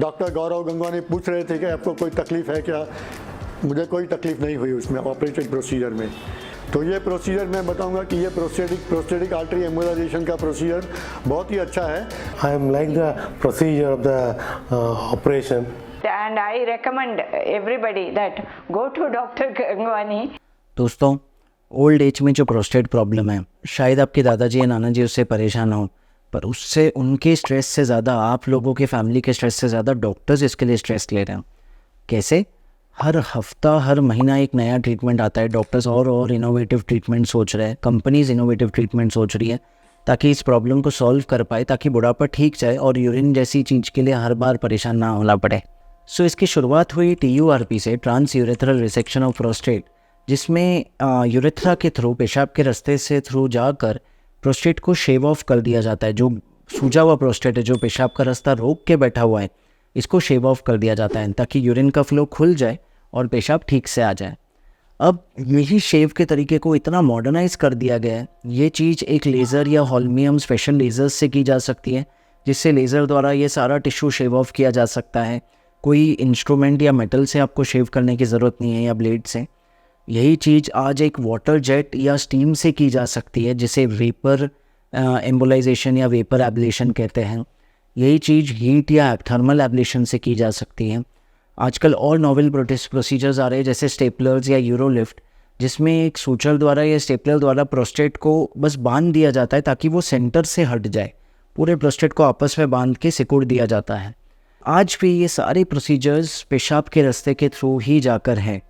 Doctor गौरव गंगवानी पूछ रहे थे कि आपको कोई तकलीफ़ है क्या। मुझे कोई तकलीफ़ नहीं हुई उसमें ऑपरेटेड प्रोसीजर में। तो ये प्रोसीजर मैं बताऊंगा कि ये प्रोस्टेटिक आर्टरी एम्बोलाइजेशन का प्रोसीजर बहुत ही अच्छा है। I am like the procedure of the operation. And I recommend everybody that go to Dr. Gangwani. दोस्तों, ओल्ड एज में जो प्रोस्टेट प्रॉब्लम है, शायद आपके दादाजी या नाना जी उससे परेशान हो, पर उससे उनके स्ट्रेस से ज़्यादा, आप लोगों के फैमिली के स्ट्रेस से ज़्यादा डॉक्टर्स इसके लिए स्ट्रेस ले रहे हैं। कैसे? हर हफ्ता हर महीना एक नया ट्रीटमेंट आता है। डॉक्टर्स और इनोवेटिव ट्रीटमेंट सोच रहे हैं, कंपनीज इनोवेटिव ट्रीटमेंट सोच रही है ताकि इस प्रॉब्लम को सॉल्व कर पाए, ताकि बुढ़ापा ठीक जाए और यूरिन जैसी चीज़ के लिए हर बार परेशान ना होना पड़े। सो इसकी शुरुआत हुई TURP से, transurethral resection of prostate, जिसमें यूरेथ्रा के थ्रू, पेशाब के रास्ते से थ्रू जाकर प्रोस्टेट को शेव ऑफ कर दिया जाता है। जो सूजा हुआ प्रोस्टेट है, जो पेशाब का रास्ता रोक के बैठा हुआ है, इसको शेव ऑफ कर दिया जाता है ताकि यूरिन का फ्लो खुल जाए और पेशाब ठीक से आ जाए। अब यही शेव के तरीके को इतना मॉडर्नाइज कर दिया गया है। ये चीज़ एक लेज़र या हॉल्मियम स्पेशल लेज़र्स से की जा सकती है, जिससे लेज़र द्वारा ये सारा टिश्यू शेव ऑफ किया जा सकता है। कोई इंस्ट्रूमेंट या मेटल से आपको शेव करने की ज़रूरत नहीं है, या ब्लेड से। यही चीज़ आज एक वाटर जेट या स्टीम से की जा सकती है, जिसे वेपर एम्बोलाइजेशन या वेपर एब्लेशन कहते हैं। यही चीज़ हीट या थर्मल एब्लेशन से की जा सकती है। आजकल और नॉवेल प्रोसीजर्स आ रहे हैं, जैसे स्टेपलर्स या यूरोलिफ्ट, जिसमें एक सूचर द्वारा या स्टेपलर द्वारा प्रोस्टेट को बस बांध दिया जाता है ताकि वो सेंटर से हट जाए। पूरे प्रोस्टेट को आपस में बांध के सिकुड़ दिया जाता है। आज भी ये सारे प्रोसीजर्स पेशाब के रास्ते के थ्रू ही जाकर हैं।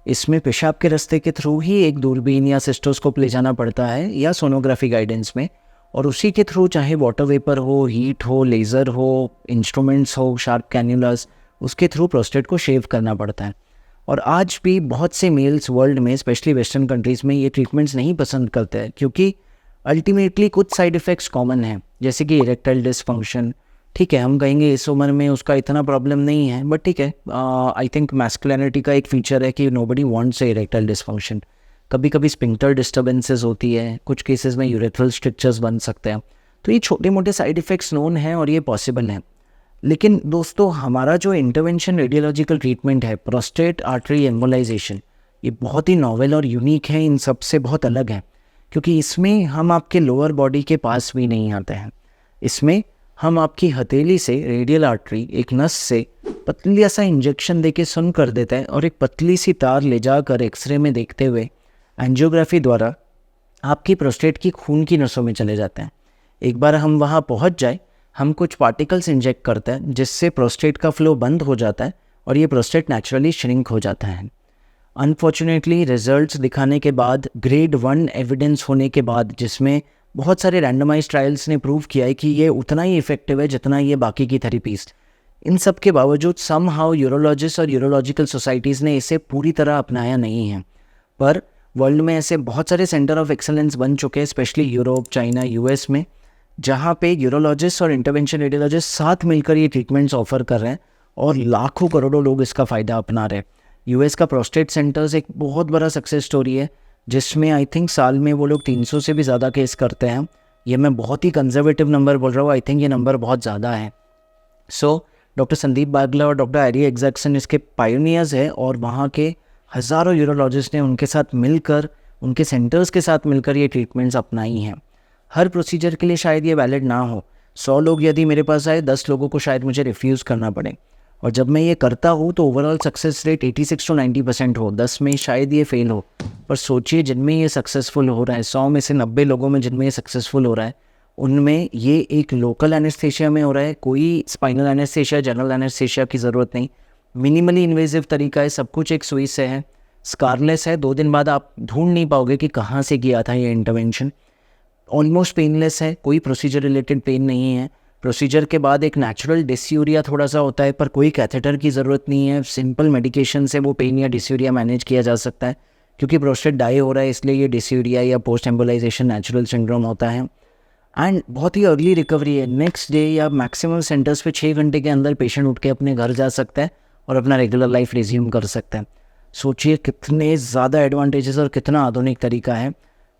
इसमें पेशाब के रास्ते के थ्रू ही एक दूरबीन या सिस्टोस्कोप ले जाना पड़ता है, या सोनोग्राफी गाइडेंस में, और उसी के थ्रू चाहे वाटर वेपर हो, हीट हो, लेज़र हो, इंस्ट्रूमेंट्स हो, शार्प कैन्युलास, उसके थ्रू प्रोस्टेट को शेव करना पड़ता है। और आज भी बहुत से मेल्स वर्ल्ड में, स्पेशली वेस्टर्न कंट्रीज़ में, ये ट्रीटमेंट्स नहीं पसंद करते हैं, क्योंकि अल्टीमेटली कुछ साइड इफ़ेक्ट्स कॉमन हैं, जैसे कि इरेक्टाइल डिसफंक्शन। ठीक है, हम कहेंगे इस उम्र में उसका इतना प्रॉब्लम नहीं है, बट ठीक है, आई थिंक मैस्कुलिनिटी का एक फीचर है कि नोबडी वांट्स ए इरेक्टाइल डिसफंक्शन। कभी कभी स्पिंक्टर डिस्टर्बेंसेस होती है, कुछ केसेस में यूरेथ्रल स्ट्रिक्चर्स बन सकते हैं। तो ये छोटे मोटे साइड इफ़ेक्ट्स नोन हैं और ये पॉसिबल हैं। लेकिन दोस्तों, हमारा जो इंटरवेंशन रेडियोलॉजिकल ट्रीटमेंट है, प्रोस्टेट आर्टरी एम्बोलाइजेशन, ये बहुत ही नॉवेल और यूनिक है, इन सब से बहुत अलग है, क्योंकि इसमें हम आपके लोअर बॉडी के पास भी नहीं आते हैं। इसमें हम आपकी हथेली से रेडियल आर्टरी, एक नस से पतली सा इंजेक्शन देके सुन कर देते हैं, और एक पतली सी तार ले जाकर एक्सरे में देखते हुए एंजियोग्राफी द्वारा आपकी प्रोस्टेट की खून की नसों में चले जाते हैं। एक बार हम वहाँ पहुँच जाए, हम कुछ पार्टिकल्स इंजेक्ट करते हैं, जिससे प्रोस्टेट का फ्लो बंद हो जाता है और ये प्रोस्टेट नेचुरली श्रिंक हो जाता है। अनफॉर्चुनेटली रिजल्ट्स दिखाने के बाद, ग्रेड 1 एविडेंस होने के बाद, जिसमें बहुत सारे रैंडमाइज ट्रायल्स ने प्रूव किया है कि ये उतना ही इफेक्टिव है जितना ये बाकी की थेरेपीज, इन सब के बावजूद समहाउ यूरोलॉजिस्ट और यूरोलॉजिकल सोसाइटीज़ ने इसे पूरी तरह अपनाया नहीं है। पर वर्ल्ड में ऐसे बहुत सारे सेंटर ऑफ एक्सेलेंस बन चुके हैं, स्पेशली यूरोप, चाइना, US में, जहाँ पे यूरोलॉजिस्ट और इंटरवेंशन रेडियोलॉजिस्ट साथ मिलकर ये ट्रीटमेंट्स ऑफर कर रहे हैं, और लाखों करोड़ों लोग इसका फ़ायदा अपना रहे हैं। US का प्रोस्टेट सेंटर्स एक बहुत बड़ा सक्सेस स्टोरी है, जिसमें आई थिंक साल में वो लोग 300 से भी ज़्यादा केस करते हैं। ये मैं बहुत ही कंजर्वेटिव नंबर बोल रहा हूँ, आई थिंक ये नंबर बहुत ज़्यादा है। सो डॉक्टर संदीप बागला और डॉक्टर एरी एग्जैक्सन इसके पायोनियर्स हैं, और वहाँ के हज़ारों यूरोलॉजिस्ट ने उनके साथ मिलकर, उनके सेंटर्स के साथ मिलकर ये ट्रीटमेंट्स अपनाई हैं। हर प्रोसीजर के लिए शायद ये वैलिड ना हो। 100 लोग यदि मेरे पास आए, 10 लोगों को शायद मुझे रिफ्यूज़ करना पड़े, और जब मैं ये करता हूँ तो ओवरऑल सक्सेस रेट 86 to 90% हो। 10 में शायद ये फेल हो, पर सोचिए जिनमें ये सक्सेसफुल हो रहा है, 100 में से 90 लोगों में जिनमें ये सक्सेसफुल हो रहा है, उनमें ये एक लोकल एनेस्थेशिया में हो रहा है। कोई स्पाइनल एनेस्थेशिया, जनरल एनेस्थेशिया की ज़रूरत नहीं, मिनिमली इन्वेजिव तरीका है, सब कुछ एक सुई से है, स्कारलेस है। 2 दिन बाद आप ढूंढ नहीं पाओगे कि कहाँ से किया था ये इंटरवेंशन। ऑलमोस्ट पेनलेस है, कोई प्रोसीजर रिलेटेड पेन नहीं है। प्रोसीजर के बाद एक नेचुरल डिस्यूरिया थोड़ा सा होता है, पर कोई कैथेटर की ज़रूरत नहीं है। सिंपल मेडिकेशन से वो पेन या डिस्यूरिया मैनेज किया जा सकता है, क्योंकि प्रोस्टेट डाई हो रहा है, इसलिए ये डिस्यूरिया या पोस्ट एम्बोलाइजेशन नेचुरल सिंड्रोम होता है। एंड बहुत ही अर्ली रिकवरी है। नेक्स्ट डे या मैक्सिमम सेंटर्स पे 6 घंटे के अंदर पेशेंट उठ के अपने घर जा सकता है और अपना रेगुलर लाइफ रिज्यूम कर सकता है। सोचिए कितने ज़्यादा एडवांटेजेस और कितना आधुनिक तरीका है।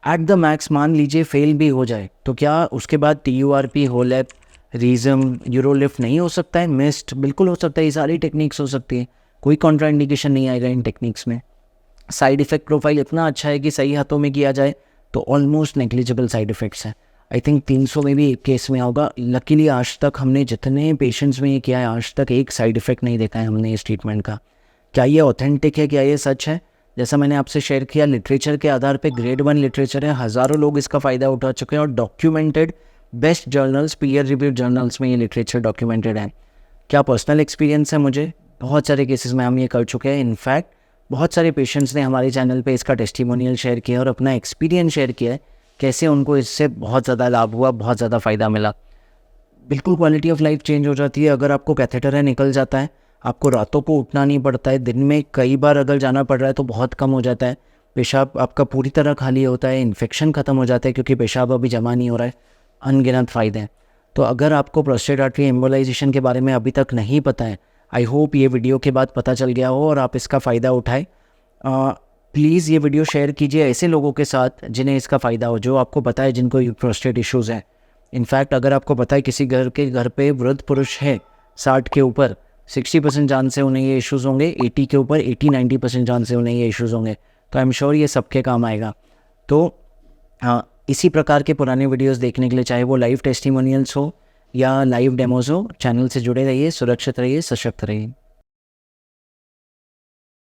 एट द मैक्स मान लीजिए फेल भी हो जाए तो क्या उसके बाद TURP, होलैप रीजम, यूरोलिफ्ट नहीं हो सकता है, मिस्ट बिल्कुल हो सकता है, ये सारी टेक्निक्स हो सकती है, कोई कॉन्ट्राइंडिकेशन नहीं आएगा इन टेक्निक्स में। साइड इफ़ेक्ट प्रोफाइल इतना अच्छा है कि सही हाथों में किया जाए तो ऑलमोस्ट नेग्लिजिबल साइड इफ़ेक्ट्स हैं। आई थिंक 300 में भी एक केस में होगा। लकीली आज तक हमने जितने पेशेंट्स में ये किया है, आज तक एक साइड इफ़ेक्ट नहीं देखा है हमने इस ट्रीटमेंट का। क्या ये ऑथेंटिक है, क्या ये सच है? जैसा मैंने आपसे शेयर किया, लिटरेचर के आधार पे ग्रेड 1 लिटरेचर है, हज़ारों लोग इसका फ़ायदा उठा चुके हैं और documented best journals, peer reviewed journals में ये लिटरेचर डॉक्यूमेंटेड है। क्या पर्सनल एक्सपीरियंस है मुझे, बहुत सारे केसेस में हम ये कर चुके हैं। इनफैक्ट बहुत सारे पेशेंट्स ने हमारे चैनल पे इसका टेस्टिमोनियल शेयर किया और अपना एक्सपीरियंस शेयर किया है, कैसे उनको इससे बहुत ज़्यादा लाभ हुआ, बहुत ज़्यादा फ़ायदा मिला। बिल्कुल क्वालिटी ऑफ लाइफ चेंज हो जाती है। अगर आपको कैथेटर है, निकल जाता है, आपको रातों को उठना नहीं पड़ता है, दिन में कई बार अगर जाना पड़ रहा है तो बहुत कम हो जाता है, पेशाब आपका पूरी तरह खाली होता है, इन्फेक्शन ख़त्म हो जाता है क्योंकि पेशाब अभी जमा नहीं हो रहा है, अनगिनत फ़ायदे हैं। तो अगर आपको प्रोस्टेट आर्टरी एम्बोलाइजेशन के बारे में अभी तक नहीं पता है, आई होप ये वीडियो के बाद पता चल गया हो और आप इसका फ़ायदा उठाएं। प्लीज़ ये वीडियो शेयर कीजिए ऐसे लोगों के साथ जिन्हें इसका फ़ायदा हो, जो आपको पता है जिनको प्रोस्टेट इश्यूज़ हैं। इनफैक्ट अगर आपको पता है किसी घर पे वृद्ध पुरुष है 60 के ऊपर, 60% चांस से उन्हें ये इश्यूज़ होंगे, 80 के ऊपर 80-90% चांस से उन्हें ये इश्यूज़ होंगे, तो आई एम श्योर ये सबके काम आएगा। तो इसी प्रकार के पुराने वीडियोस देखने के लिए, चाहे वो लाइव टेस्टिमोनियल्स हो या लाइव डेमोज हो, चैनल से जुड़े रहिए, सुरक्षित रहिए, सशक्त रहिए।